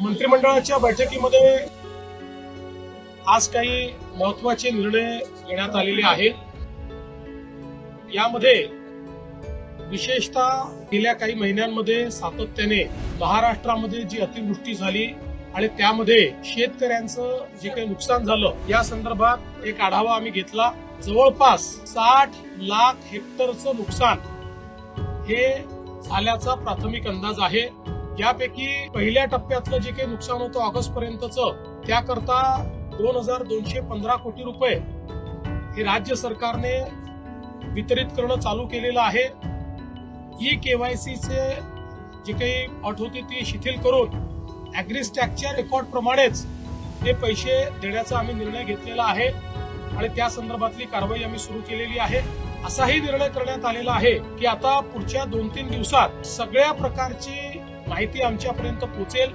मंत्रिमंडळाच्या बैठकीमध्ये आज काही महत्त्वाचे निर्णय घेण्यात आलेले आहेत. यामध्ये विशेषतः गेल्या काही महिन्यांमध्ये सातत्याने महाराष्ट्रामध्ये जी अतिवृष्टी झाली आणि त्यामध्ये शेतकऱ्यांचं जे काही नुकसान झालं या संदर्भात एक आढावा आम्ही घेतला. जवळपास 60 लाख हेक्टरचं नुकसान हे झाल्याचा प्राथमिक अंदाज आहे. यापैकी पहिल्या टप्प्यातलं जे काही नुकसान होतं ऑगस्ट पर्यंतचं त्याकरता 2215 कोटी रुपये हे राज्य सरकारने वितरित करणं चालू केलेलं आहे. ई केवायसीचे जे काही अट होती ती शिथिल करून अॅग्रिस्टॅकच्या रेकॉर्ड प्रमाणेच ते पैसे देण्याचा आम्ही निर्णय घेतलेला आहे आणि त्या संदर्भातली कारवाई आम्ही सुरू केलेली आहे. असाही निर्णय करण्यात आलेला आहे की आता पुढच्या 2-3 दिवसात सगळ्या प्रकारची माहिती आमच्यापर्यंत पोहोचेल.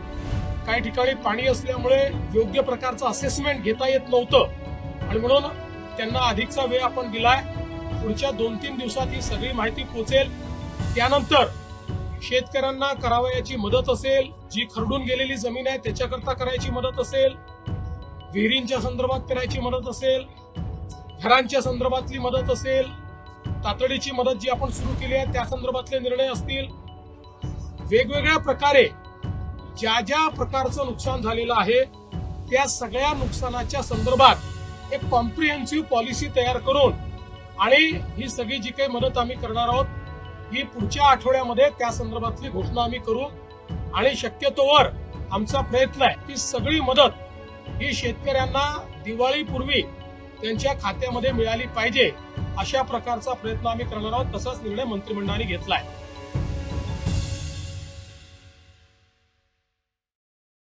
काही ठिकाणी पाणी असल्यामुळे योग्य प्रकारचं असेसमेंट घेता येत नव्हतं आणि म्हणून त्यांना अधिकचा वेळ आपण दिलाय. पुढच्या 2-3 दिवसात ही सगळी माहिती पोहोचेल. त्यानंतर शेतकऱ्यांना करावयाची मदत असेल, जी खरडून गेलेली जमीन आहे त्याच्याकरता करायची मदत असेल, विहिरींच्या संदर्भात करायची मदत असेल, घरांच्या संदर्भातली मदत असेल, तातडीची मदत जी आपण सुरू केली आहे त्या संदर्भातले निर्णय असतील, वेगवेगळ्या प्रकारे ज्या ज्या प्रकारचं नुकसान झालेलं आहे त्या सगळ्या नुकसानाच्या संदर्भात एक कॉम्प्रिहेन्सिव्ह पॉलिसी तयार करून आणि ही सगळी जी काही मदत आम्ही करणार आहोत ही पुढच्या आठवड्यामध्ये त्या संदर्भातली घोषणा आम्ही करू आणि शक्यतोवर आमचा प्रयत्न आहे की सगळी मदत ही शेतकऱ्यांना दिवाळीपूर्वी त्यांच्या खात्यामध्ये मिळाली पाहिजे अशा प्रकारचा प्रयत्न आम्ही करणार आहोत. तसाच निर्णय मंत्रिमंडळाने घेतलाय.